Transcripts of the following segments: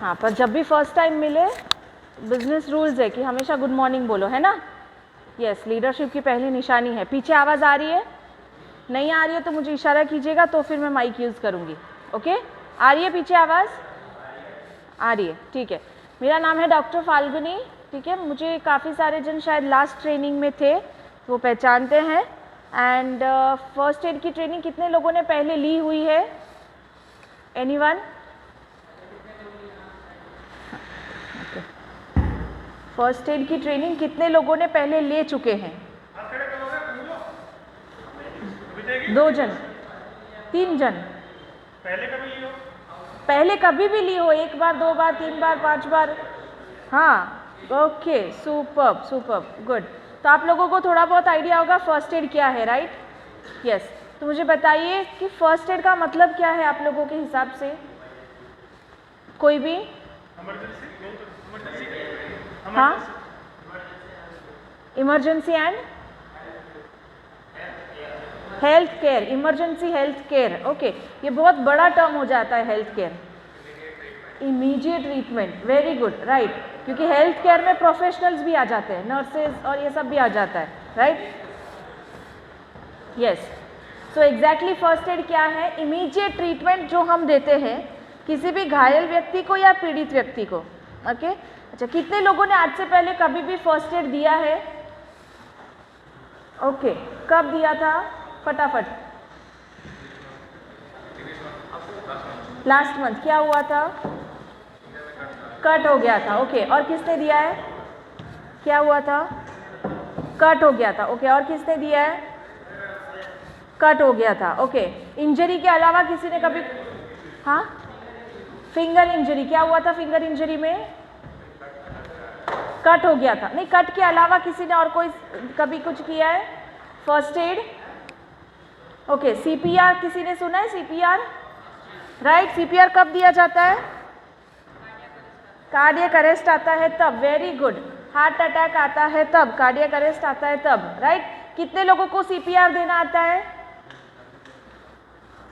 हाँ, पर जब भी फर्स्ट टाइम मिले बिजनेस रूल्स है कि हमेशा गुड मॉर्निंग बोलो, है ना। यस, लीडरशिप की पहली निशानी है। पीछे आवाज़ आ रही है? नहीं आ रही है तो मुझे इशारा कीजिएगा, तो फिर मैं माइक यूज़ करूँगी। ओके, आ रही है पीछे आवाज़? आ रही है, ठीक है। मेरा नाम है डॉक्टर फाल्गुनी, ठीक है। मुझे काफ़ी सारे जन शायद लास्ट ट्रेनिंग में थे, वो पहचानते हैं। एंड फर्स्ट एड की ट्रेनिंग कितने लोगों ने पहले ली हुई है? एनीवन? फर्स्ट एड की ट्रेनिंग कितने लोगों ने पहले ले चुके हैं? 2 जन, 3 जन। पहले कभी भी ली हो, 1 बार, 2 बार, 3 बार, 5 बार? हाँ, ओके, सुपर्ब सुपर्ब, गुड। तो आप लोगों को थोड़ा बहुत आइडिया होगा फर्स्ट एड क्या है, राइट? यस। तो मुझे बताइए कि फर्स्ट एड का मतलब क्या है आप लोगों के हिसाब से? कोई भी? हाँ, emergency and health care, emergency health care, okay. ये बहुत बड़ा टर्म हो जाता है health care. Immediate treatment, very good, right. क्योंकि हेल्थ केयर में प्रोफेशनल्स भी आ जाते हैं, नर्सेज और ये सब भी आ जाता है, right? Yes. So exactly first aid क्या है? इमीडिएट ट्रीटमेंट जो हम देते हैं किसी भी घायल व्यक्ति को या पीड़ित व्यक्ति को। ओके, अच्छा, कितने लोगों ने आज से पहले कभी भी फर्स्ट एड दिया है? ओके, कब दिया था? फटाफट। Last month. क्या हुआ था? कट हो गया था, ओके। और किसने दिया है? क्या हुआ था? कट हो गया था, ओके। और किसने दिया है? कट हो गया था, ओके। इंजरी के अलावा किसी ने कभी? हाँ, फिंगर इंजरी। क्या हुआ था फिंगर इंजरी में? कट हो गया था। नहीं, कट के अलावा किसी ने और कोई कभी कुछ किया है फर्स्ट एड? ओके, सीपीआर किसी ने सुना है? CPR, right. सीपीआर कब दिया जाता है? कार्डियक अरेस्ट आता है तब, वेरी गुड। हार्ट अटैक आता है तब, कार्डियक अरेस्ट आता है तब, राइट। कितने लोगों को सीपीआर देना आता है?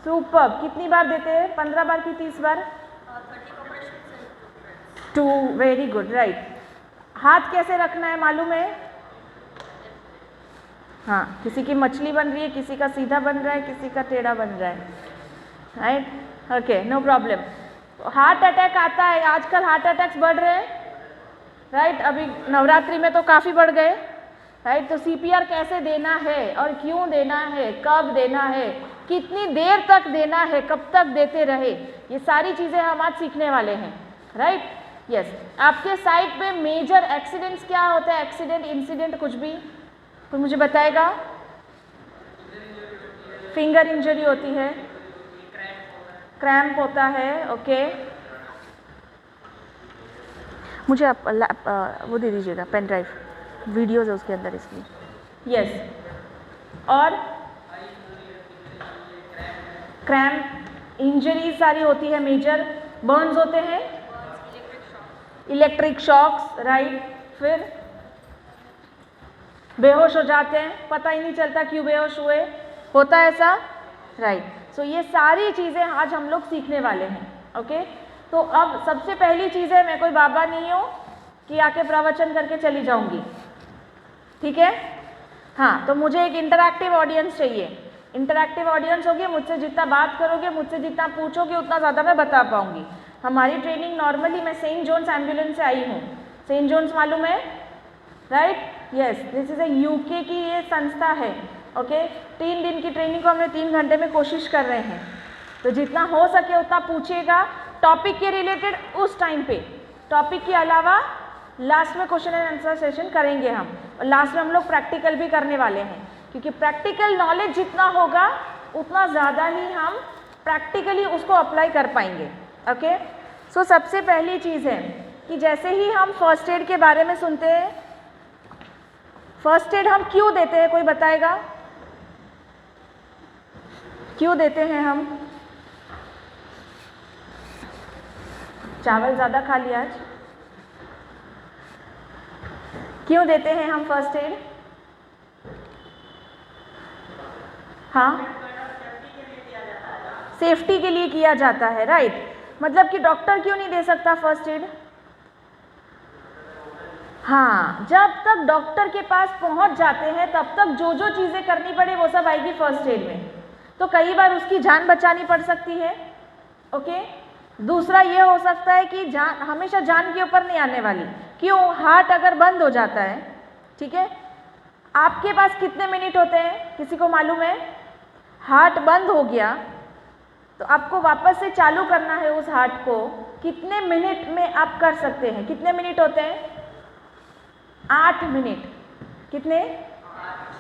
सुपर। कितनी बार देते हैं? 15 बार की 30 बार? 2, वेरी गुड, राइट। हाथ कैसे रखना है मालूम है? हाँ, किसी की मछली बन रही है, किसी का सीधा बन रहा है, किसी का टेढ़ा बन रहा है, right? Okay, no problem. Heart attack आता है, आजकल हार्ट अटैक्स बढ़ रहे हैं, राइट? अभी नवरात्रि में तो काफ़ी बढ़ गए, राइट? तो सीपीआर कैसे देना है और क्यों देना है, कब देना है, कितनी देर तक देना है, कब तक देते रहे, ये सारी चीज़ें हम आज सीखने वाले हैं, राइट? यस। आपके साइड पे मेजर एक्सीडेंट्स क्या होता है? एक्सीडेंट, इंसिडेंट, कुछ भी कोई मुझे बताएगा? फिंगर इंजरी होती है, क्रैम्प होता है, ओके। मुझे आप वो दे दीजिएगा, पेन ड्राइव, वीडियोज है उसके अंदर इसलिए। यस। और क्रैम्प, इंजरी सारी होती है मेजर। बर्न्स होते हैं, इलेक्ट्रिक शॉक्स, राइट। फिर बेहोश हो जाते हैं, पता ही नहीं चलता क्यों बेहोश हुए, होता है ऐसा, राइट। सो ये सारी चीज़ें आज हम लोग सीखने वाले हैं, ओके। तो अब सबसे पहली चीज़ है, मैं कोई बाबा नहीं हूँ कि आके प्रवचन करके चली जाऊंगी, ठीक है? हाँ, तो मुझे एक इंटरैक्टिव ऑडियंस चाहिए। इंटरैक्टिव ऑडियंस होगी, मुझसे जितना बात करोगे, मुझसे जितना पूछोगे, उतना ज़्यादा मैं बता पाऊंगी। हमारी ट्रेनिंग नॉर्मली, मैं सेंट जॉन्स एम्बुलेंस से आई हूँ। सेंट जॉन्स मालूम है, right? Yes, this is a UK की ये संस्था है, ओके। 3 दिन की ट्रेनिंग को हमने 3 घंटे में कोशिश कर रहे हैं, तो जितना हो सके उतना पूछिएगा टॉपिक के रिलेटेड उस टाइम पे। टॉपिक के अलावा लास्ट में क्वेश्चन एंड आंसर सेशन करेंगे हम, और लास्ट में हम लोग प्रैक्टिकल भी करने वाले हैं, क्योंकि प्रैक्टिकल नॉलेज जितना होगा उतना ज़्यादा ही हम प्रैक्टिकली उसको अप्लाई कर पाएंगे, ओके। सो सबसे पहली चीज़ है कि जैसे ही हम फर्स्ट एड के बारे में सुनते हैं, फर्स्ट एड हम क्यों देते हैं, कोई बताएगा? क्यों देते हैं हम? चावल ज़्यादा खा लिया आज? क्यों देते हैं हम फर्स्ट एड? हाँ, सेफ्टी के लिए किया जाता है, राइट। मतलब कि डॉक्टर क्यों नहीं दे सकता फर्स्ट एड? हाँ, जब तक डॉक्टर के पास पहुंच जाते हैं तब तक जो जो चीज़ें करनी पड़े वो सब आएगी फर्स्ट एड में। तो कई बार उसकी जान बचानी पड़ सकती है। ओके, दूसरा ये हो सकता है कि जान हमेशा जान के ऊपर नहीं आने वाली। क्यों? हार्ट अगर बंद हो जाता है, ठीक है, आपके पास कितने मिनट होते हैं, किसी को मालूम है? हार्ट बंद हो गया तो आपको वापस से चालू करना है उस हार्ट को, कितने मिनट में आप कर सकते हैं? कितने मिनट होते हैं? 8 मिनट। कितने?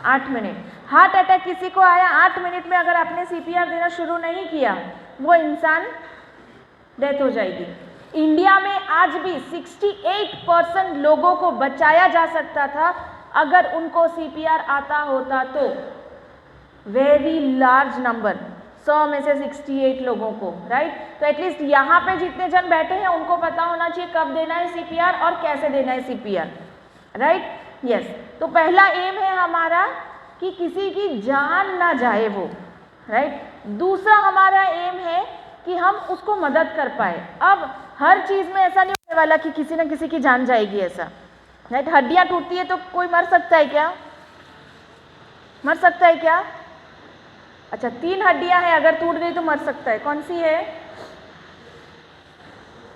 8 मिनट। हार्ट अटैक किसी को आया, 8 मिनट में अगर आपने CPR देना शुरू नहीं किया, वो इंसान डेथ हो जाएगी। इंडिया में आज भी 68% लोगों को बचाया जा सकता था अगर उनको CPR आता होता तो। वेरी लार्ज नंबर, 100 में से 68 लोगों को, राइट। तो एटलीस्ट यहाँ पे जितने जन बैठे हैं उनको पता होना चाहिए कब देना है CPR और कैसे देना है CPR, राइट। यस, तो पहला एम है हमारा कि किसी की जान ना जाए वो, राइट। दूसरा हमारा एम है कि हम उसको मदद कर पाए। अब हर चीज़ में ऐसा नहीं होने वाला कि किसी न किसी की जान जाएगी, ऐसा, राइट। हड्डियाँ टूटती है तो कोई मर सकता है क्या? मर सकता है क्या? अच्छा, 3 हड्डियाँ हैं, अगर टूट गई तो मर सकता है। कौन सी है?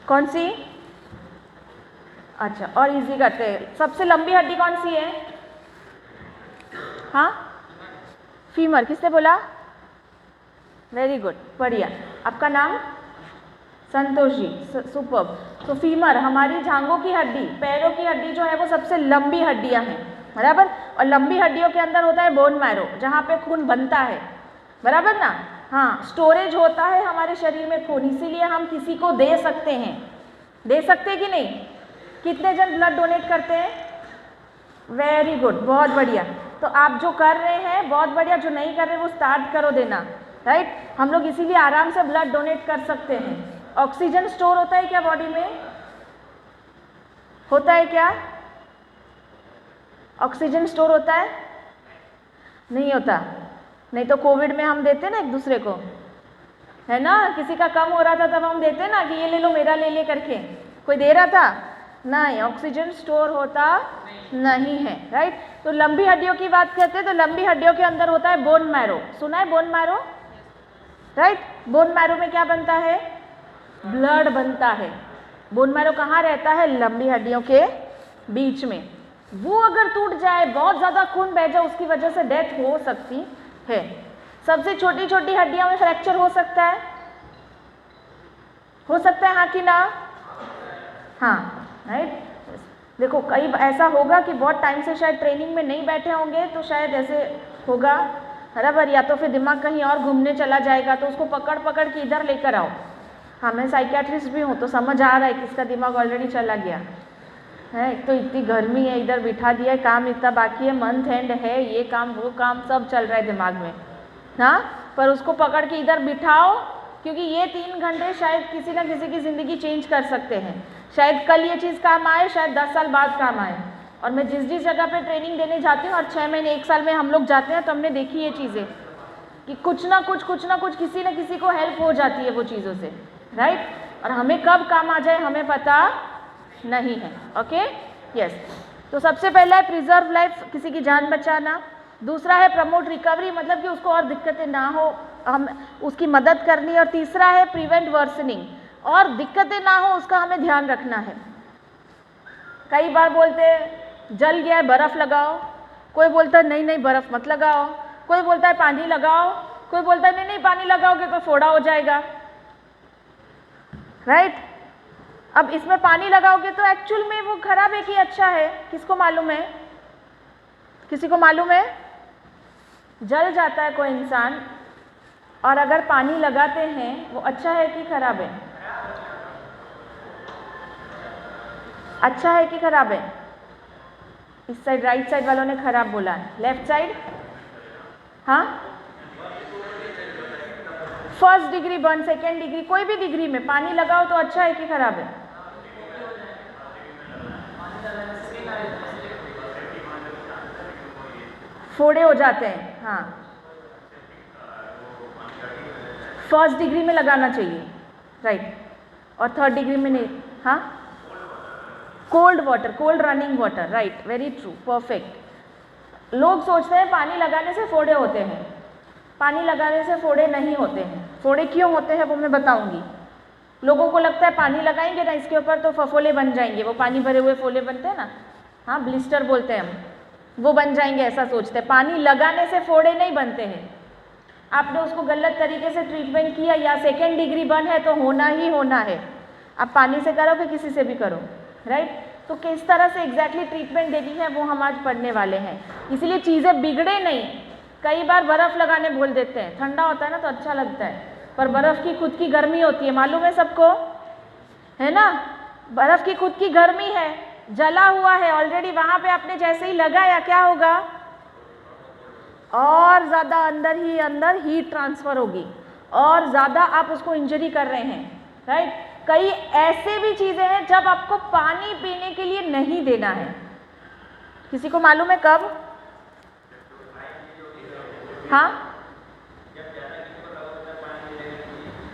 कौन सी? अच्छा, और इजी करते हैं, सबसे लंबी हड्डी कौन सी है? हाँ, फीमर। किसने बोला? वेरी गुड, बढ़िया। आपका नाम? संतोष जी, सुपर्ब। तो फीमर हमारी जांघों की हड्डी, पैरों की हड्डी जो है वो सबसे लंबी हड्डियां हैं, बराबर। और लंबी हड्डियों के अंदर होता है बोन मैरो, जहाँ पे खून बनता है, बराबर ना। हाँ, स्टोरेज होता है हमारे शरीर में खून, इसीलिए हम किसी को दे सकते हैं। दे सकते हैं कि नहीं? कितने जन ब्लड डोनेट करते हैं? वेरी गुड, बहुत बढ़िया। तो आप जो कर रहे हैं बहुत बढ़िया, जो नहीं कर रहे वो स्टार्ट करो देना, राइट। हम लोग इसीलिए आराम से ब्लड डोनेट कर सकते हैं। ऑक्सीजन स्टोर होता है क्या बॉडी में? होता है क्या? ऑक्सीजन स्टोर होता है? नहीं होता। नहीं तो कोविड में हम देते ना एक दूसरे को, है ना। किसी का कम हो रहा था तब हम देते ना कि ये ले लो, मेरा ले ले करके। कोई दे रहा था? नहीं, ऑक्सीजन स्टोर होता नहीं है, राइट। तो लंबी हड्डियों की बात करते हैं तो लंबी हड्डियों के अंदर होता है बोन मैरो। सुना है bone marrow, right. Bone marrow में क्या बनता है? ब्लड बनता है। बोन मैरो कहाँ रहता है? लंबी हड्डियों के बीच में। वो अगर टूट जाए, बहुत ज़्यादा खून बह जाए, उसकी वजह से डेथ हो सकती है। सबसे छोटी छोटी हड्डियों में फ्रैक्चर हो सकता है? हो सकता है, हाँ कि ना? हाँ, राइट। देखो, कई ऐसा होगा कि बहुत टाइम से शायद ट्रेनिंग में नहीं बैठे होंगे तो शायद ऐसे होगा, बराबर। या तो फिर दिमाग कहीं और घूमने चला जाएगा तो उसको पकड़ पकड़ के इधर लेकर आओ। हाँ, मैं साइकियाट्रिस्ट भी हूँ तो समझ आ रहा है कि इसका दिमाग ऑलरेडी चला गया है। एक तो इतनी गर्मी है, इधर बिठा दिया है, काम इतना बाकी है, मंथ एंड है, ये काम वो काम सब चल रहा है दिमाग में, हाँ। पर उसको पकड़ के इधर बिठाओ, क्योंकि ये 3 घंटे शायद किसी न किसी की ज़िंदगी चेंज कर सकते हैं। शायद कल ये चीज़ काम आए, शायद 10 साल बाद काम आए। और मैं जिस जिस जगह पे ट्रेनिंग देने जाती हूँ और 6 महीने 1 साल में हम लोग जाते हैं तो हमने देखी ये चीज़ें कि कुछ ना कुछ किसी न किसी को हेल्प हो जाती है वो चीज़ों से, राइट। और हमें कब काम आ जाए हमें पता नहीं है। Okay, yes. तो सबसे पहला है प्रिजर्व लाइफ, किसी की जान बचाना। दूसरा है प्रमोट रिकवरी, मतलब कि उसको और दिक्कतें ना हो, हम उसकी मदद करनी। और तीसरा है प्रिवेंट वर्सनिंग, और दिक्कतें ना हो उसका हमें ध्यान रखना है। कई बार बोलते हैं जल गया है बर्फ़ लगाओ, कोई बोलता है नहीं नहीं बर्फ़ मत लगाओ, कोई बोलता है पानी लगाओ, कोई बोलता है नहीं नहीं पानी लगाओगे तो फोड़ा हो जाएगा, राइट। अब इसमें पानी लगाओगे तो एक्चुअल में वो खराब है कि अच्छा है? किसको मालूम है? किसी को मालूम है? जल जाता है कोई इंसान और अगर पानी लगाते हैं वो अच्छा है कि खराब है? अच्छा है कि खराब है? इस साइड राइट साइड वालों ने खराब बोला है, लेफ्ट साइड? हाँ, first degree burn, second degree, कोई भी डिग्री में पानी लगाओ तो अच्छा है कि खराब है? फोड़े हो जाते हैं, हाँ। फर्स्ट डिग्री में लगाना चाहिए, राइट। और 3rd डिग्री में नहीं, हाँ cold water, cold running water, right, very true, perfect. लोग सोचते हैं पानी लगाने से फोड़े होते हैं, पानी लगाने से फोड़े नहीं होते हैं। फोड़े क्यों होते हैं वो मैं बताऊंगी। लोगों को लगता है पानी लगाएंगे ना इसके ऊपर तो फफोले बन जाएंगे, वो पानी भरे हुए फोले बनते हैं ना, हाँ ब्लिस्टर बोलते हैं हम, वो बन जाएंगे ऐसा सोचते हैं। पानी लगाने से फोड़े नहीं बनते हैं। आपने उसको गलत तरीके से ट्रीटमेंट किया या 2nd डिग्री बर्न है तो होना ही होना है। आप पानी से करो कि किसी से भी करो, राइट। तो किस तरह से एग्जैक्टली ट्रीटमेंट देनी है वो हम आज पढ़ने वाले हैं, इसीलिए चीज़ें बिगड़े नहीं। कई बार बर्फ़ लगाने बोल देते हैं, ठंडा होता है ना तो अच्छा लगता है, पर बर्फ़ की खुद की गर्मी होती है, मालूम है सबको, है ना। बर्फ़ की खुद की गर्मी है, जला हुआ है ऑलरेडी, वहाँ पे आपने जैसे ही लगाया क्या होगा, और ज़्यादा अंदर ही अंदर हीट ट्रांसफ़र होगी और ज़्यादा आप उसको इंजरी कर रहे हैं, राइट। कई ऐसे भी चीज़ें हैं जब आपको पानी पीने के लिए नहीं देना है। किसी को मालूम है कब? हाँ,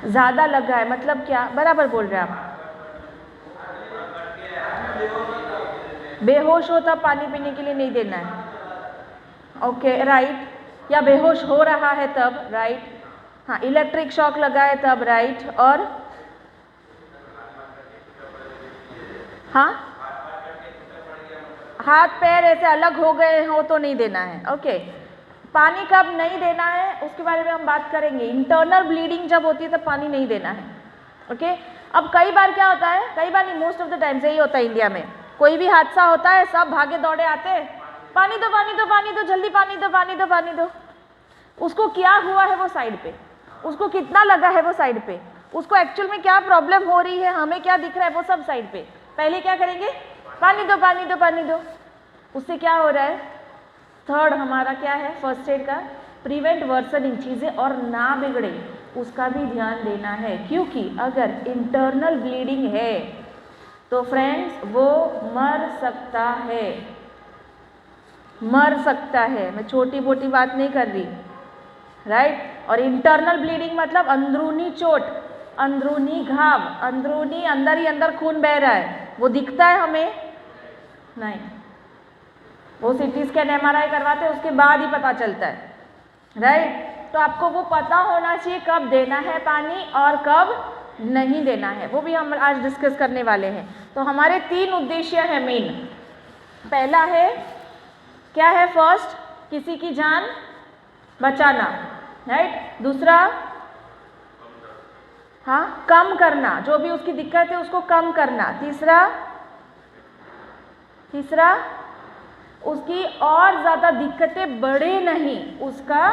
ज़्यादा लगा है मतलब क्या, बराबर बोल रहे हैं आप। बेहोश हो तब पानी पीने के लिए नहीं देना है, ओके, राइट। या बेहोश हो रहा है तब, राइट। हाँ, इलेक्ट्रिक शॉक लगा है तब, राइट। और हाँ, हाथ पैर ऐसे अलग हो गए हो तो नहीं देना है, ओके। पानी कब नहीं देना है उसके बारे में हम बात करेंगे। इंटरनल ब्लीडिंग जब होती है तब पानी नहीं देना है, ओके। अब कई बार क्या होता है, कई बार नहीं, मोस्ट ऑफ द टाइम से ही होता है इंडिया में, कोई भी हादसा होता है सब भागे दौड़े आते, पानी दो पानी दो पानी दो, जल्दी पानी दो पानी दो पानी दो। उसको क्या हुआ है वो साइड पे, उसको कितना लगा है वो साइड पे, उसको एक्चुअल में क्या प्रॉब्लम हो रही है, हमें क्या दिख रहा है वो सब साइड पे। पहले क्या करेंगे, पानी दो पानी दो पानी दो। उससे क्या हो रहा है, 3rd हमारा क्या है फर्स्ट एड का, प्रिवेंट वर्सनिंग, चीज़ें और ना बिगड़े उसका भी ध्यान देना है। क्योंकि अगर इंटरनल ब्लीडिंग है तो फ्रेंड्स वो मर सकता है, मर सकता है। मैं छोटी मोटी बात नहीं कर रही, राइट। और इंटरनल ब्लीडिंग मतलब अंदरूनी चोट, अंदरूनी घाव, अंदरूनी अंदर ही अंदर खून बह रहा है, वो दिखता है हमें नहीं, वो CT स्कैन MRI करवाते हैं उसके बाद ही पता चलता है, राइट। तो आपको वो पता होना चाहिए कब देना है पानी और कब नहीं देना है, वो भी हम आज डिस्कस करने वाले हैं। तो हमारे 3 उद्देश्य हैं मेन। पहला है क्या है, फर्स्ट किसी की जान बचाना, राइट। दूसरा हाँ कम करना, जो भी उसकी दिक्कत है उसको कम करना। तीसरा उसकी और ज़्यादा दिक्कतें बढ़े नहीं उसका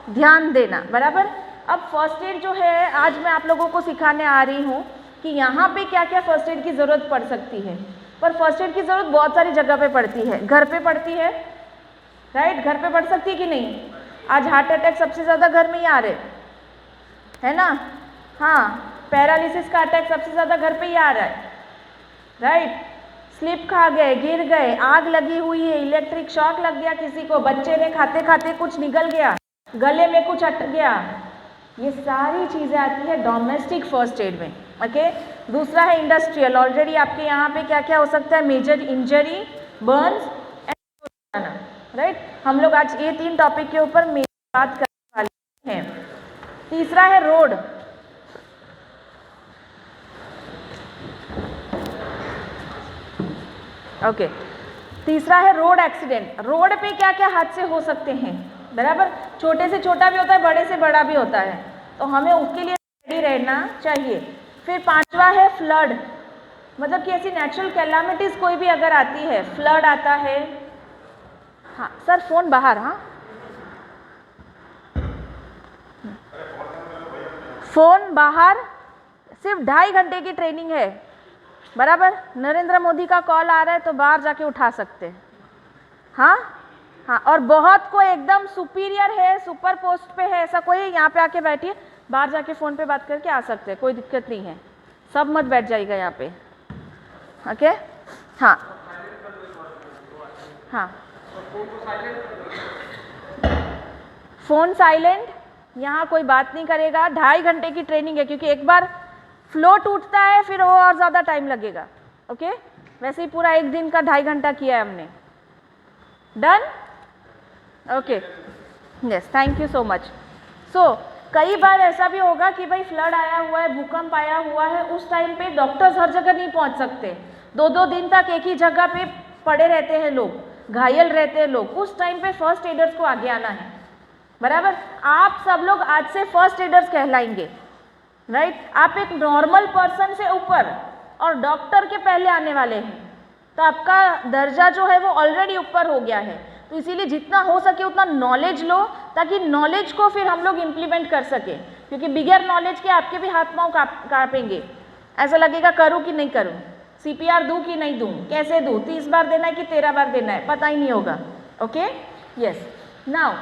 ध्यान देना, बराबर। अब फर्स्ट एड जो है आज मैं आप लोगों को सिखाने आ रही हूँ कि यहाँ पे क्या क्या फर्स्ट एड की ज़रूरत पड़ सकती है। पर फर्स्ट एड की ज़रूरत बहुत सारी जगह पे पड़ती है, घर पे पड़ती है, राइट, घर पे पड़ सकती है कि नहीं। आज हार्ट अटैक सबसे ज़्यादा घर में ही आ रहे है ना, हाँ, पैरालिसिस का अटैक सबसे ज़्यादा घर पे ही आ रहा है, राइट। स्लिप खा गए, गिर गए, आग लगी हुई है, इलेक्ट्रिक शॉक लग गया किसी को, बच्चे ने खाते खाते कुछ निकल गया, गले में कुछ अटक गया, ये सारी चीज़ें आती है डोमेस्टिक फर्स्ट एड में, ओके। दूसरा है इंडस्ट्रियल, ऑलरेडी आपके यहाँ पे क्या क्या हो सकता है, major injury, burns and, right. हम लोग आज ये 3 टॉपिक के ऊपर बात करने वाले हैं। तीसरा है रोड, ओके। तीसरा है रोड एक्सीडेंट। रोड पे क्या क्या हादसे हो सकते हैं, बराबर। छोटे से छोटा भी होता है, बड़े से बड़ा भी होता है, तो हमें उसके लिए रेडी रहना चाहिए। फिर 5वां है फ्लड, मतलब कि ऐसी नेचुरल कैलामिटीज़ कोई भी अगर आती है, फ्लड आता है, हाँ सर फ़ोन बाहर, हाँ फ़ोन बाहर, सिर्फ 2.5 घंटे की ट्रेनिंग है, बराबर। नरेंद्र मोदी का कॉल आ रहा है तो बाहर जाके उठा सकते हैं, हाँ हाँ। और बहुत कोई एकदम सुपीरियर है, सुपर पोस्ट पे है, ऐसा कोई है यहाँ पे आके बैठिए, बाहर जाके फ़ोन पे बात करके आ सकते हैं, कोई दिक्कत नहीं है। सब मत बैठ जाइएगा यहाँ पे, ओके। हाँ हाँ, फ़ोन साइलेंट, यहाँ कोई बात नहीं करेगा। 2.5 घंटे की ट्रेनिंग है, क्योंकि एक बार फ्लो टूटता है फिर वो और ज़्यादा टाइम लगेगा। ओके, वैसे ही पूरा एक दिन का 2.5 घंटा किया है हमने। Done? Okay, yes, thank you so much. So कई बार ऐसा भी होगा कि भाई फ्लड आया हुआ है, भूकंप आया हुआ है, उस टाइम पे डॉक्टर्स हर जगह नहीं पहुंच सकते, 2-2 दिन तक एक ही जगह पे पड़े रहते हैं लोग, घायल रहते हैं लोग, उस टाइम पे फर्स्ट एडर्स को आगे आना है। बराबर, आप सब लोग आज से फर्स्ट एडर्स कहलाएंगे, राइट? आप एक नॉर्मल पर्सन से ऊपर और डॉक्टर के पहले आने वाले हैं, तो आपका दर्जा जो है वो ऑलरेडी ऊपर हो गया है। तो इसीलिए जितना हो सके उतना नॉलेज लो, ताकि नॉलेज को फिर हम लोग इम्प्लीमेंट कर सके, क्योंकि बिगर नॉलेज के आपके भी हाथ पाँव कांपेंगे, ऐसा लगेगा करूँ कि नहीं करूँ, CPR दूँ कि नहीं दूँ, कैसे दूँ, 30 बार देना है कि 13 बार देना है, पता ही नहीं होगा। Okay, yes. नाउ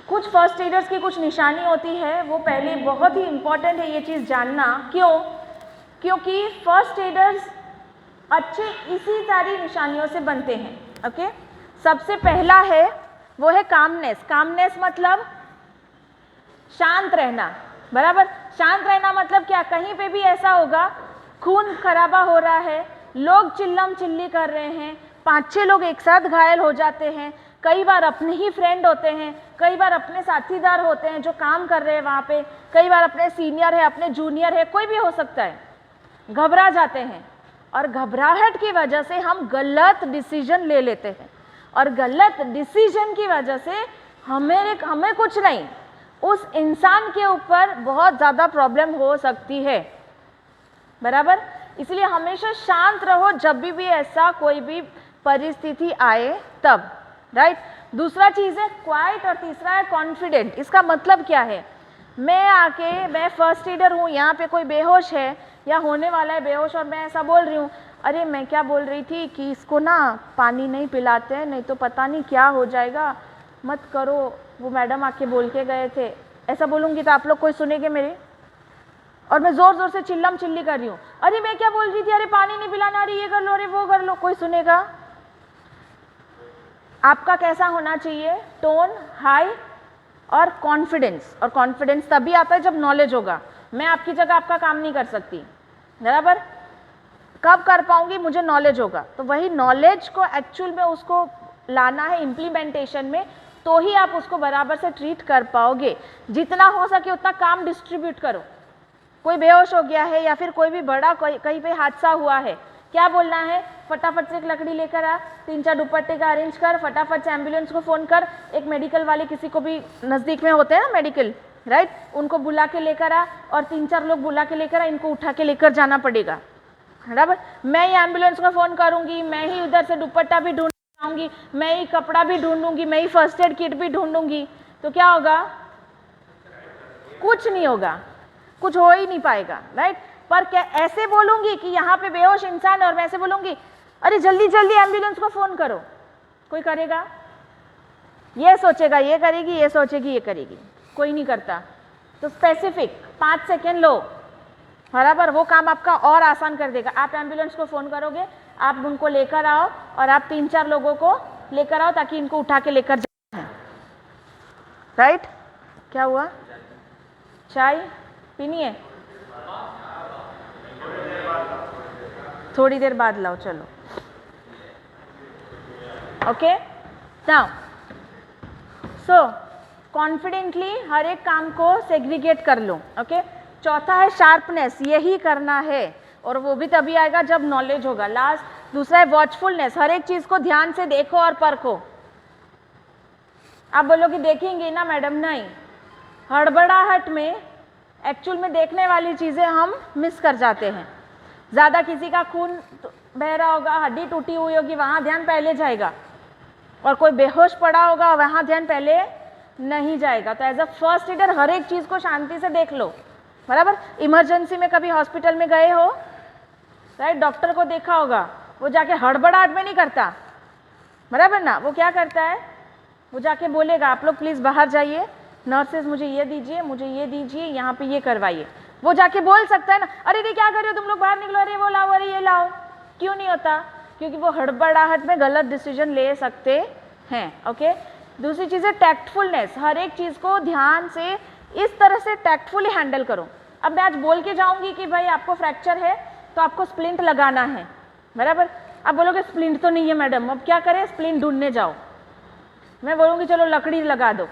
कुछ फर्स्ट एडर्स की कुछ निशानी होती है, वो पहले बहुत ही इम्पॉर्टेंट है ये चीज़ जानना। क्यों? क्योंकि फर्स्ट एडर्स अच्छे इसी सारी निशानियों से बनते हैं। ओके, सबसे पहला है वो है कामनेस। कामनेस मतलब शांत रहना। बराबर, शांत रहना मतलब क्या? कहीं पे भी ऐसा होगा, खून खराबा हो रहा है, लोग चिल्लम चिल्ली कर रहे हैं, 5-6 लोग एक साथ घायल हो जाते हैं, कई बार अपने ही फ्रेंड होते हैं, कई बार अपने साथीदार होते हैं जो काम कर रहे हैं वहाँ पे, कई बार अपने सीनियर है, अपने जूनियर है, कोई भी हो सकता है, घबरा जाते हैं और घबराहट की वजह से हम गलत डिसीजन ले लेते हैं, और गलत डिसीजन की वजह से हमें कुछ नहीं, उस इंसान के ऊपर बहुत ज़्यादा प्रॉब्लम हो सकती है। बराबर, इसलिए हमेशा शांत रहो जब भी ऐसा कोई भी परिस्थिति आए तब, राइट? दूसरा चीज़ है क्वाइट, और तीसरा है कॉन्फिडेंट। इसका मतलब क्या है? मैं फर्स्ट एडर हूँ, यहाँ पे कोई बेहोश है या होने वाला है बेहोश, और मैं ऐसा बोल रही हूँ, अरे मैं क्या बोल रही थी कि इसको ना पानी नहीं पिलाते हैं, नहीं तो पता नहीं क्या हो जाएगा, मत करो, वो मैडम आके बोल के गए थे, ऐसा बोलूँगी तो आप लोग कोई सुनेंगे मेरे? और मैं ज़ोर ज़ोर से चिल्लम चिल्ली कर रही हूँ, अरे मैं क्या बोल रही थी, अरे पानी नहीं पिलाना, अरे ये कर लो, अरे वो कर लो, कोई सुनेगा? आपका कैसा होना चाहिए? टोन हाई और कॉन्फिडेंस। और कॉन्फिडेंस तभी आता है जब नॉलेज होगा। मैं आपकी जगह आपका काम नहीं कर सकती, बराबर? कब कर पाऊंगी? मुझे नॉलेज होगा। तो वही नॉलेज को एक्चुअल में उसको लाना है इम्प्लीमेंटेशन में, तो ही आप उसको बराबर से ट्रीट कर पाओगे। जितना हो सके उतना काम डिस्ट्रीब्यूट करो। कोई बेहोश हो गया है या फिर कोई भी बड़ा कहीं पे हादसा हुआ है, क्या बोलना है? फटाफट से एक लकड़ी लेकर आ, 3-4 दुपट्टे का अरेंज कर, फटाफट से एम्बुलेंस को फ़ोन कर, एक मेडिकल वाले किसी को भी नज़दीक में होते हैं ना मेडिकल, राइट, उनको बुला के लेकर आ, और 3-4 लोग बुला के लेकर आ, इनको उठा के लेकर जाना पड़ेगा। बराबर, मैं ही एम्बुलेंस को फ़ोन करूँगी, मैं ही उधर से दुपट्टा भी ढूंढ आऊँगी, मैं ही कपड़ा भी ढूंढूंगी, मैं ही फर्स्ट एड किट भी ढूंढूंगी, तो क्या होगा? कुछ नहीं होगा, कुछ हो ही नहीं पाएगा, राइट? पर क्या ऐसे बोलूँगी कि यहाँ पे बेहोश इंसान है और मैं ऐसे बोलूँगी अरे जल्दी जल्दी एम्बुलेंस को फ़ोन करो, कोई करेगा? ये सोचेगा ये करेगी, ये सोचेगी ये करेगी, कोई नहीं करता। तो स्पेसिफिक 5 सेकेंड लो, बराबर, वो काम आपका और आसान कर देगा। आप एम्बुलेंस को फ़ोन करोगे, आप उनको लेकर आओ और आप 3-4 लोगों को लेकर आओ ताकि इनको उठा के लेकर जाए, राइट? क्या हुआ? चाय पीनी है? थोड़ी देर बाद लाओ, चलो। ओके, नाउ सो कॉन्फिडेंटली हर एक काम को सेग्रीगेट कर लो। ओके, चौथा है शार्पनेस, यही करना है, और वो भी तभी आएगा जब नॉलेज होगा। लास्ट दूसरा है वॉचफुलनेस, हर एक चीज़ को ध्यान से देखो और परखो। आप बोलोगे देखेंगे ना मैडम, नहीं, हड़बड़ाहट में एक्चुअल में देखने वाली चीज़ें हम मिस कर जाते हैं। ज़्यादा किसी का खून बह रहा होगा, हड्डी टूटी हुई होगी, वहाँ ध्यान पहले जाएगा, और कोई बेहोश पड़ा होगा वहाँ ध्यान पहले नहीं जाएगा। तो एज अ फर्स्ट एडर हर एक चीज़ को शांति से देख लो, बराबर। इमरजेंसी में कभी हॉस्पिटल में गए हो, राइट, डॉक्टर को देखा होगा, वो जाके हड़बड़ाहट में नहीं करता, बराबर ना? वो क्या करता है? वो जाके बोलेगा आप लोग प्लीज़ बाहर जाइए, नर्सेज मुझे ये दीजिए, मुझे ये दीजिए, यहाँ पे ये करवाइए। वो जाके बोल सकता है ना, अरे ये क्या कर रहे हो तुम लोग, बाहर निकलो, अरे वो लाओ, अरे ये लाओ। क्यों नहीं होता? क्योंकि वो हड़बड़ाहट में गलत डिसीजन ले सकते हैं। ओके, दूसरी चीज़ है टैक्टफुलनेस, हर एक चीज़ को ध्यान से इस तरह से टैक्टफुली हैंडल करो। अब मैं आज बोल के जाऊंगी कि भाई आपको फ्रैक्चर है तो आपको स्प्लिंट लगाना है, बराबर। अब बोलोगे स्प्लिंट तो नहीं है मैडम, अब क्या करें, स्प्लिंट ढूंढने जाओ। मैं बोलूँगी चलो लकड़ी लगा दो,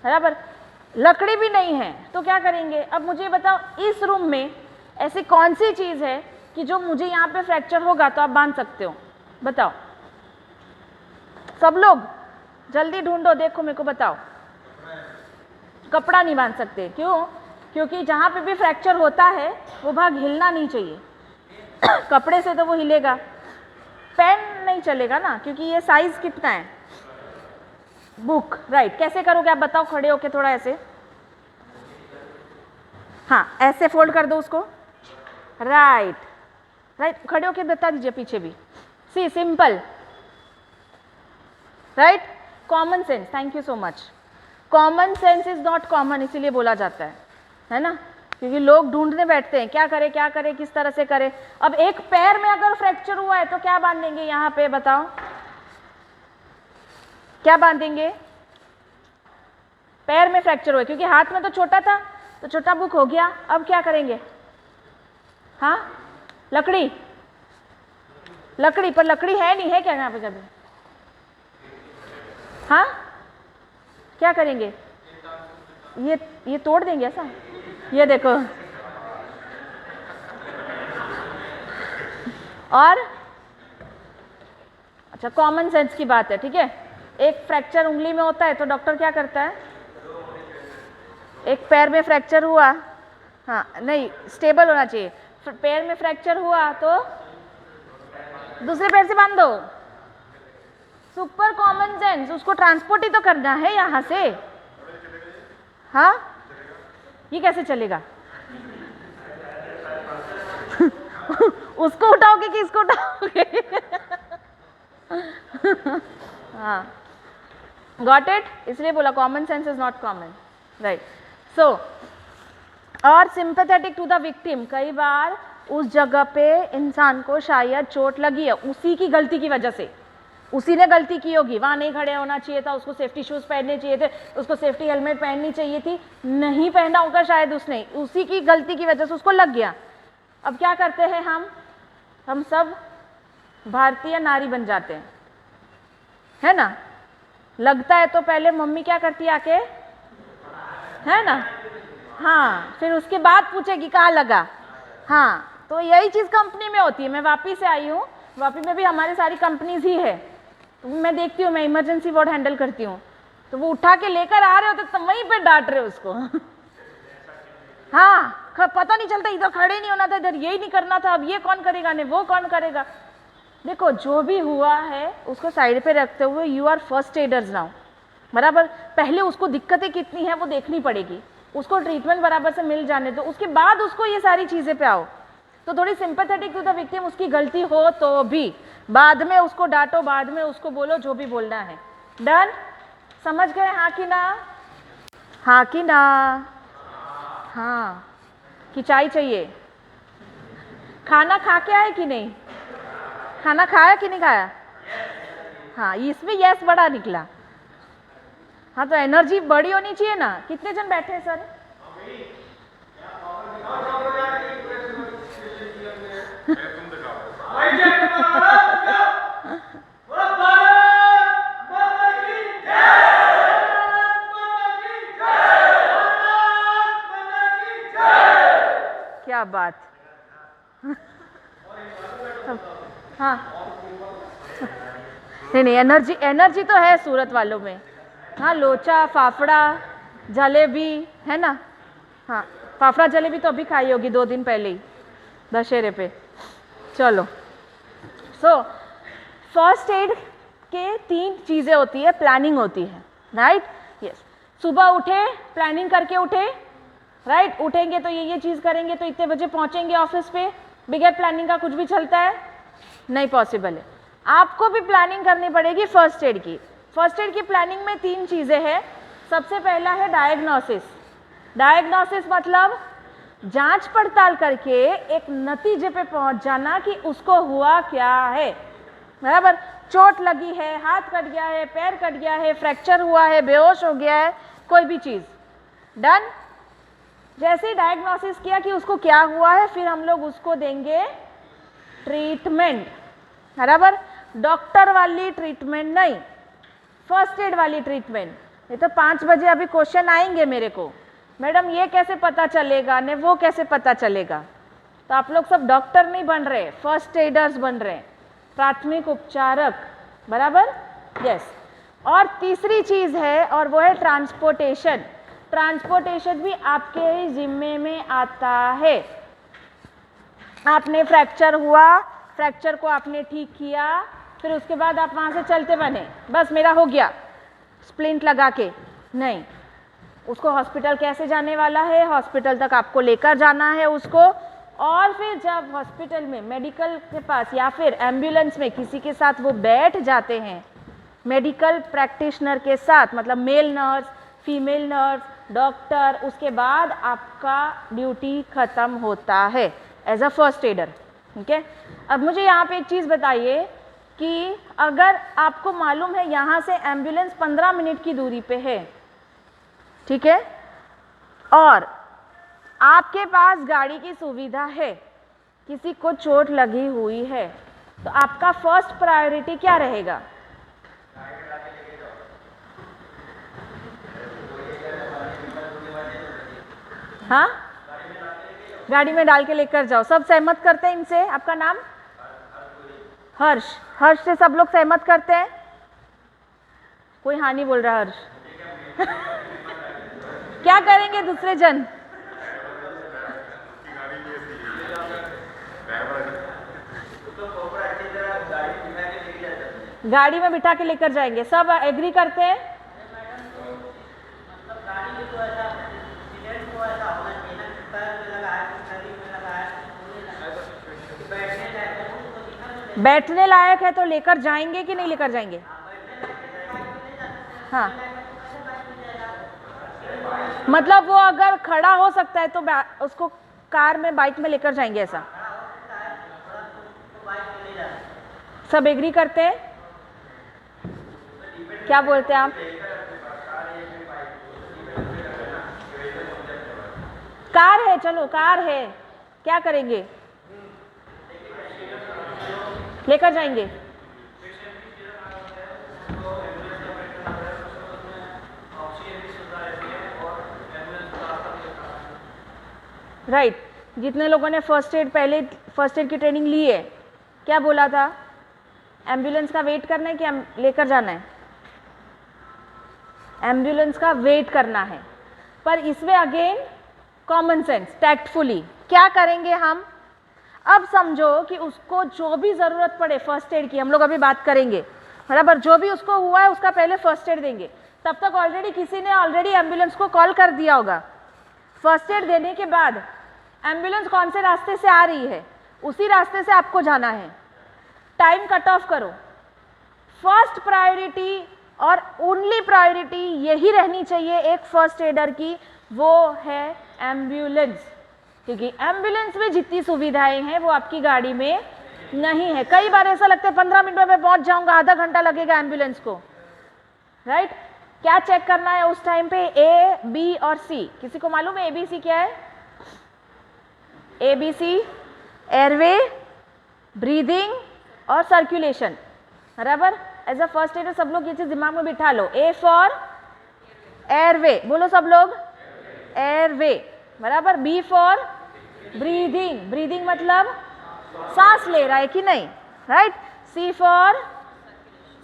बराबर। लकड़ी भी नहीं है तो क्या करेंगे। अब मुझे बताओ इस रूम में ऐसी कौन सी चीज़ है कि जो मुझे यहाँ पे फ्रैक्चर होगा तो आप बांध सकते हो, बताओ सब लोग जल्दी ढूंढो, देखो मेरे को बताओ। कपड़ा नहीं बांध सकते, क्यों? क्योंकि जहाँ पे भी फ्रैक्चर होता है वो भाग हिलना नहीं चाहिए कपड़े से तो वो हिलेगा, पेन नहीं चलेगा ना, क्योंकि ये साइज कितना है, बुक, राइट। कैसे करोगे आप बताओ, खड़े होके थोड़ा ऐसे, हाँ ऐसे फोल्ड कर दो उसको, राइट राइट, खड़े होके बता दीजिए पीछे भी, see simple, right. Common sense, thank you so much. Common sense is not common, इसीलिए बोला जाता है ना, क्योंकि लोग ढूंढने बैठते हैं क्या करें क्या करें, किस तरह से करें। अब एक पैर में अगर फ्रैक्चर हुआ है तो क्या बांधेंगे यहाँ पे, बताओ क्या बांधेंगे। पैर में फ्रैक्चर हुआ है, क्योंकि हाथ में तो छोटा था तो छोटा बुक हो गया, अब क्या करेंगे, हाँ लकड़ी, लकड़ी पर लकड़ी है नहीं है क्या यहाँ पे कभी, हाँ क्या करेंगे, ये तोड़ देंगे ऐसा, ये देखो। और अच्छा कॉमन सेंस की बात है, ठीक है। एक फ्रैक्चर उंगली में होता है तो डॉक्टर क्या करता है, एक पैर में फ्रैक्चर हुआ, हाँ नहीं स्टेबल होना चाहिए, पैर में फ्रैक्चर हुआ तो दूसरे पैर से बांध दो, सुपर कॉमन सेंस, उसको ट्रांसपोर्ट ही तो करना है यहाँ से, हाँ ये कैसे चलेगा उसको उठाओगे कि इसको उठाओगे हाँ गॉट इट, इसलिए बोला common sense is not common, right. So और सिंपैथेटिक टू द विक्टिम, कई बार उस जगह पे इंसान को शायद चोट लगी है उसी की गलती की वजह से, उसी ने गलती की होगी, वहाँ नहीं खड़े होना चाहिए था, उसको सेफ्टी शूज़ पहनने चाहिए थे, उसको सेफ्टी हेलमेट पहननी चाहिए थी, नहीं पहना होगा शायद उसने, उसी की गलती की वजह से उसको लग गया। अब क्या करते हैं हम सब भारतीय नारी बन जाते हैं, है ना। लगता है तो पहले मम्मी क्या करती है आके, है ना, हाँ फिर उसके बाद पूछेगी कहाँ लगा, हाँ तो यही चीज़ कंपनी में होती है। मैं वापी से आई हूँ, वापी में भी हमारी सारी कंपनीज ही है, तो मैं देखती हूँ, मैं इमरजेंसी वार्ड हैंडल करती हूँ, तो वो उठा के लेकर आ रहे होते तो वहीं पे डांट रहे उसको हाँ पता नहीं चलता, इधर खड़े नहीं होना था, इधर यही नहीं करना था, अब ये कौन करेगा, नहीं वो कौन करेगा। देखो जो भी हुआ है उसको साइड पे रखते हुए you are first aiders now, बराबर। पहले उसको दिक्कतें कितनी है वो देखनी पड़ेगी, उसको ट्रीटमेंट बराबर से मिल जाने दो, उसके बाद उसको ये सारी चीज़ें पे आओ। तो थोड़ी सिंपैथेटिक टू द विक्टिम, उसकी गलती हो तो भी बाद में उसको डांटो, बाद में उसको बोलो जो भी बोलना है। डन, समझ गए, हाँ कि ना, हाँ कि ना, हाँ कि चाय चाहिए। खाना खा के आए कि नहीं, खाना खाया कि नहीं खाया, हाँ इसमें यस बड़ा निकला, हाँ तो एनर्जी बड़ी होनी चाहिए ना। कितने जन बैठे हैं सर, क्या बात हाँ नहीं एनर्जी तो है सूरत वालों में, हाँ लोचा फाफड़ा जलेबी है ना, हाँ फाफड़ा जलेबी तो अभी खाई होगी 2 दिन पहले ही दशहरे पे। चलो सो फर्स्ट एड के 3 चीज़ें होती है, प्लानिंग होती है, राइट, यस। सुबह उठे प्लानिंग करके उठे, राइट, उठेंगे तो ये चीज़ करेंगे तो इतने बजे पहुँचेंगे ऑफिस पे, बगैर प्लानिंग का कुछ भी चलता है नहीं, पॉसिबल है। आपको भी प्लानिंग करनी पड़ेगी फर्स्ट एड की। फर्स्ट एड की प्लानिंग में 3 चीज़ें हैं। सबसे पहला है डायग्नोसिस। डायग्नोसिस मतलब जांच पड़ताल करके एक नतीजे पे पहुंच जाना कि उसको हुआ क्या है, बराबर। चोट लगी है, हाथ कट गया है, पैर कट गया है, फ्रैक्चर हुआ है, बेहोश हो गया है, कोई भी चीज़, डन। जैसे ही डायग्नोसिस किया कि उसको क्या हुआ है, फिर हम लोग उसको देंगे ट्रीटमेंट, बराबर। डॉक्टर वाली ट्रीटमेंट नहीं, फर्स्ट एड वाली ट्रीटमेंट। ये तो 5 बजे अभी क्वेश्चन आएंगे मेरे को, मैडम ये कैसे पता चलेगा ने वो कैसे पता चलेगा। तो आप लोग सब डॉक्टर नहीं बन रहे, फर्स्ट एडर्स बन रहे, प्राथमिक उपचारक, बराबर, यस। और तीसरी चीज़ है और वो है ट्रांसपोर्टेशन। ट्रांसपोर्टेशन भी आपके ही जिम्मे में आता है। आपने फ्रैक्चर हुआ, फ्रैक्चर को आपने ठीक किया, फिर उसके बाद आप वहाँ से चलते बने, बस मेरा हो गया स्प्लिंट लगा के, नहीं, उसको हॉस्पिटल कैसे जाने वाला है, हॉस्पिटल तक आपको लेकर जाना है उसको। और फिर जब हॉस्पिटल में मेडिकल के पास या फिर एम्बुलेंस में किसी के साथ वो बैठ जाते हैं, मेडिकल प्रैक्टिशनर के साथ, मतलब male nurse, female nurse, doctor, उसके बाद आपका ड्यूटी ख़त्म होता है एज अ फर्स्ट एडर, ठीक है। अब मुझे यहाँ पे एक चीज़ बताइए कि अगर आपको मालूम है यहाँ से एम्बुलेंस 15 मिनट की दूरी पे है, ठीक है, और आपके पास गाड़ी की सुविधा है, किसी को चोट लगी हुई है, तो आपका फर्स्ट प्रायोरिटी क्या रहेगा? हाँ, गाड़ी में डाल के लेकर जाओ। सब सहमत करते हैं इनसे? आपका नाम? हर्ष। हर्ष से सब लोग सहमत करते हैं? कोई हाँ नहीं बोल रहा हर्ष। क्या करेंगे दूसरे जन? गाड़ी में बिठा के लेकर जाएंगे, सब एग्री करते हैं? बैठने लायक है तो लेकर जाएंगे कि नहीं लेकर जाएंगे? हाँ, मतलब वो अगर खड़ा हो सकता है तो उसको कार में, बाइक में लेकर जाएंगे, ऐसा सब एग्री करते हैं? क्या बोलते हैं आप? कार है, चलो कार है, क्या करेंगे? लेकर जाएंगे। राइट, जितने लोगों ने फर्स्ट एड, पहले फर्स्ट एड की ट्रेनिंग ली है, क्या बोला था? एम्बुलेंस का वेट करना है कि लेकर जाना है? एम्बुलेंस का वेट करना है, पर इसमें अगेन कॉमन सेंस, टैक्टफुली क्या करेंगे हम? अब समझो कि उसको जो भी ज़रूरत पड़े फर्स्ट एड की, हम लोग अभी बात करेंगे, बराबर, जो भी उसको हुआ है उसका पहले फर्स्ट एड देंगे। तब तक ऑलरेडी किसी ने एम्बुलेंस को कॉल कर दिया होगा। फर्स्ट एड देने के बाद एम्बुलेंस कौन से रास्ते से आ रही है, उसी रास्ते से आपको जाना है। टाइम कट ऑफ करो। फर्स्ट प्रायोरिटी और ओनली प्रायोरिटी यही रहनी चाहिए एक फर्स्ट एडर की, वो है एम्बुलेंस, क्योंकि एम्बुलेंस में जितनी सुविधाएं हैं वो आपकी गाड़ी में नहीं है। कई बार ऐसा लगता है 15 मिनट में मैं पहुंच जाऊंगा, आधा घंटा लगेगा एम्बुलेंस को, राइट। क्या चेक करना है उस टाइम पे? ए, बी और सी। किसी को मालूम है ABC क्या है? ABC एयरवे, ब्रीदिंग और सर्कुलेशन, बराबर। एज अ फर्स्ट एडर सब लोग ये चीज दिमाग में बिठा लो। ए फॉर एयरवे, बोलो सब लोग, एयरवे, बराबर। बी फॉर ब्रीदिंग, ब्रीदिंग मतलब सांस ले रहा है कि नहीं, राइट। सी फॉर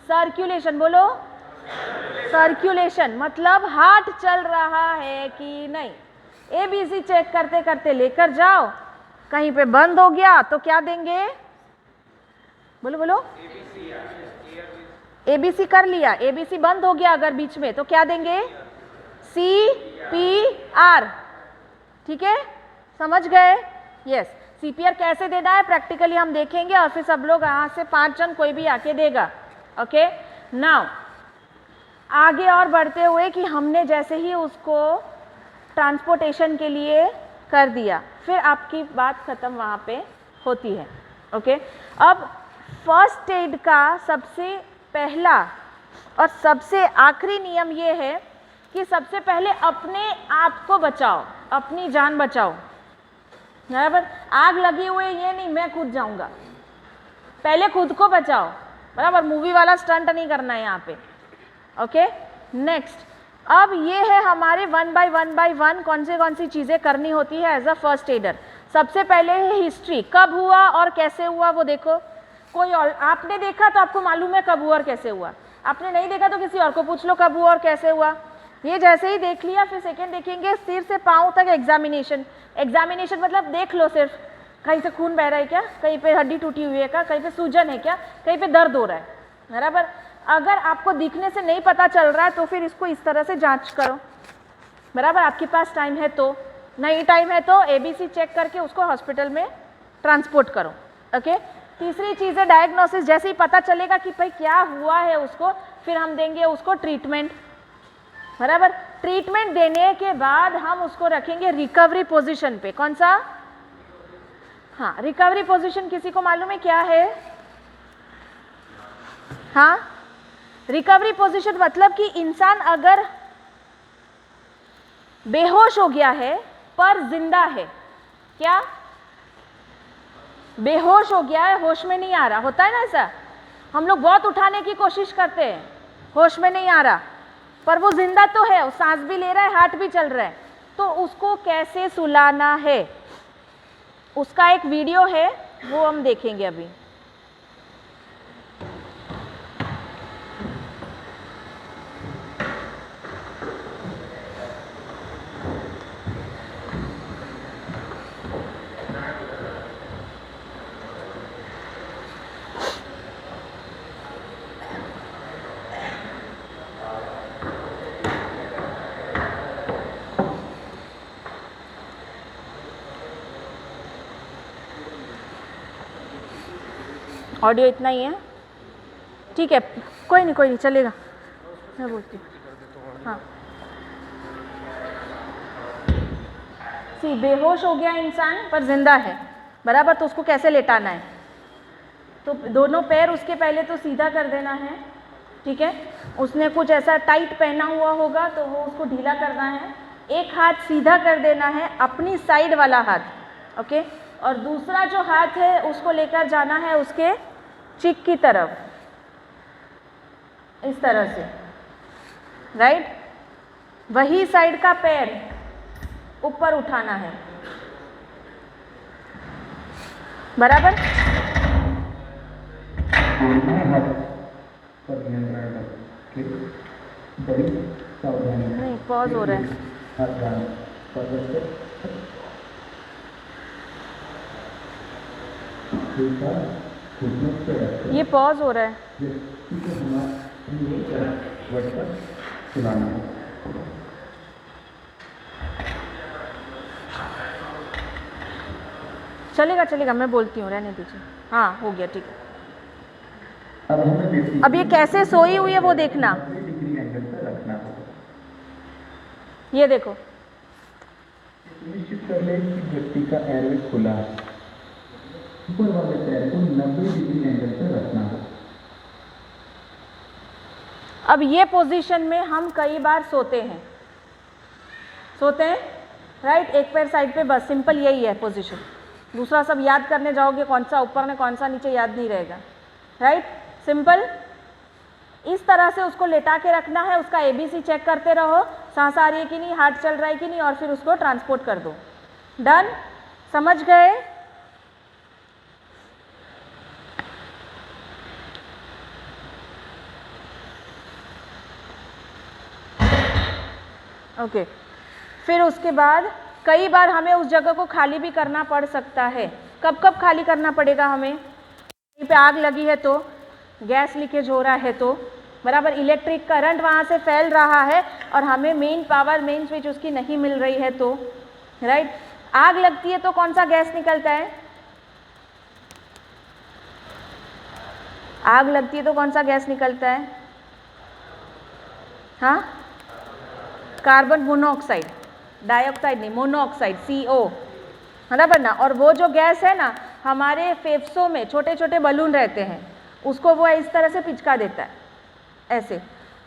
सर्कुलेशन, बोलो सर्कुलेशन मतलब हार्ट चल रहा है कि नहीं। ABC चेक करते करते लेकर जाओ, कहीं पे बंद हो गया तो क्या देंगे? बोलो बोलो। ABC कर लिया, ABC बंद हो गया अगर बीच में, तो क्या देंगे? CPR, ठीक है, समझ गए? यस। CPR कैसे देना है प्रैक्टिकली हम देखेंगे, और फिर सब लोग यहाँ से 5 जन कोई भी आके देगा। ओके, नाउ आगे और बढ़ते हुए कि हमने जैसे ही उसको ट्रांसपोर्टेशन के लिए कर दिया, फिर आपकी बात खत्म वहाँ पे होती है। ओके, अब फर्स्ट एड का सबसे पहला और सबसे आखिरी नियम ये है कि सबसे पहले अपने आप को बचाओ, अपनी जान बचाओ, बराबर। आग लगी हुई है ये नहीं मैं कूद जाऊंगा, पहले खुद को बचाओ, बराबर। मूवी वाला स्टंट नहीं करना है यहाँ पे, ओके। नेक्स्ट, अब ये है हमारे 1 बाय 1 कौन सी चीज़ें करनी होती है एज अ फर्स्ट एडर। सबसे पहले है हिस्ट्री, कब हुआ और कैसे हुआ वो देखो। कोई और आपने देखा तो आपको मालूम है कब हुआ और कैसे हुआ, आपने नहीं देखा तो किसी और को पूछ लो कब हुआ और कैसे हुआ। ये जैसे ही देख लिया फिर सेकेंड देखेंगे सिर से पाँव तक एग्जामिनेशन। एग्जामिनेशन मतलब देख लो, सिर्फ कहीं से खून बह रहा है क्या, कहीं पे हड्डी टूटी हुई है क्या, कहीं पे सूजन है क्या, कहीं पे दर्द हो रहा है, बराबर। अगर आपको दिखने से नहीं पता चल रहा है तो फिर इसको इस तरह से जांच करो, बराबर। आपके पास टाइम है तो, नहीं टाइम है तो ABC चेक करके उसको हॉस्पिटल में ट्रांसपोर्ट करो, ओके। तीसरी चीज़ है डायग्नोसिस। जैसे ही पता चलेगा कि भाई क्या हुआ है उसको, फिर हम देंगे उसको ट्रीटमेंट, बराबर। ट्रीटमेंट देने के बाद हम उसको रखेंगे रिकवरी पोजीशन पे। कौन सा? हाँ, रिकवरी पोजीशन किसी को मालूम है क्या है? हाँ, रिकवरी पोजीशन मतलब कि इंसान अगर बेहोश हो गया है पर जिंदा है, क्या बेहोश हो गया है, होश में नहीं आ रहा, होता है ना ऐसा। हम लोग बहुत उठाने की कोशिश करते हैं, होश में नहीं आ रहा, पर वो जिंदा तो है, सांस भी ले रहा है, हार्ट भी चल रहा है, तो उसको कैसे सुलाना है उसका एक वीडियो है, वो हम देखेंगे अभी। ऑडियो इतना ही है, ठीक है, कोई नहीं चलेगा, मैं बोलती हूँ। हाँ, सी बेहोश हो गया इंसान पर जिंदा है, बराबर। तो उसको कैसे लेटाना है? तो दोनों पैर उसके पहले तो सीधा कर देना है, ठीक है। उसने कुछ ऐसा टाइट पहना हुआ होगा तो वो उसको ढीला करना है। एक हाथ सीधा कर देना है, अपनी साइड वाला हाथ, ओके। और दूसरा जो हाथ है उसको लेकर जाना है उसके चिक की तरफ, इस तरह से, राइट। वही साइड का पैर ऊपर उठाना है, बराबर। नहीं, पॉज हो रहा है, ये पॉज हो रहा है। चलेगा, मैं बोलती हूँ, रहने दीजिए। हाँ, हो गया, ठीक है। अब ये कैसे सोई हुई है वो देखना, ये देखो, सुनिश्चित कर ले कि व्यक्ति का एयरवे खुला है, ऊपर वाले पैर को 90 डिग्री एंगल पर रखना है। अब ये पोजीशन में हम कई बार सोते हैं, राइट। एक पैर साइड पे, बस सिंपल यही है पोजीशन। दूसरा सब याद करने जाओगे, कौन सा ऊपर में कौन सा नीचे, याद नहीं रहेगा, राइट। सिंपल इस तरह से उसको लेटा के रखना है, उसका ABC चेक करते रहो, सांस आ रही है कि नहीं, हार्ट चल रहा है कि नहीं, और फिर उसको ट्रांसपोर्ट कर दो। डन, समझ गए? ओके। फिर उसके बाद कई बार हमें उस जगह को खाली भी करना पड़ सकता है। कब कब खाली करना पड़ेगा हमें? कहीं पे आग लगी है तो, गैस लीकेज हो रहा है तो, बराबर। इलेक्ट्रिक करंट वहाँ से फैल रहा है और हमें मेन पावर, मेन स्विच उसकी नहीं मिल रही है तो, राइट। आग लगती है तो कौन सा गैस निकलता है? आग लगती है तो कौन सा गैस निकलता है? हाँ, कार्बन मोनोऑक्साइड, डाइऑक्साइड नहीं, मोनोऑक्साइड, CO, बराबर ना। और वो जो गैस है ना, हमारे फेफड़ों में छोटे छोटे बलून रहते हैं, उसको वो इस तरह से पिचका देता है, ऐसे,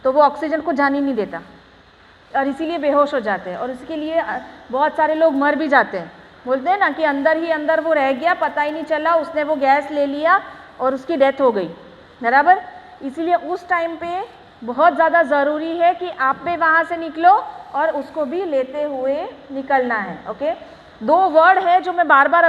तो वो ऑक्सीजन को जाने नहीं देता। और इसीलिए बेहोश हो जाते हैं, और इसके लिए बहुत सारे लोग मर भी जाते हैं। बोलते हैं ना कि अंदर ही अंदर वो रह गया, पता ही नहीं चला, उसने वो गैस ले लिया और उसकी डेथ हो गई, बराबर। इसीलिए उस टाइम पे बहुत ज़्यादा ज़रूरी है कि आप भी वहाँ से निकलो और उसको भी लेते हुए निकलना है। ओके, 2 वर्ड है जो मैं बार बार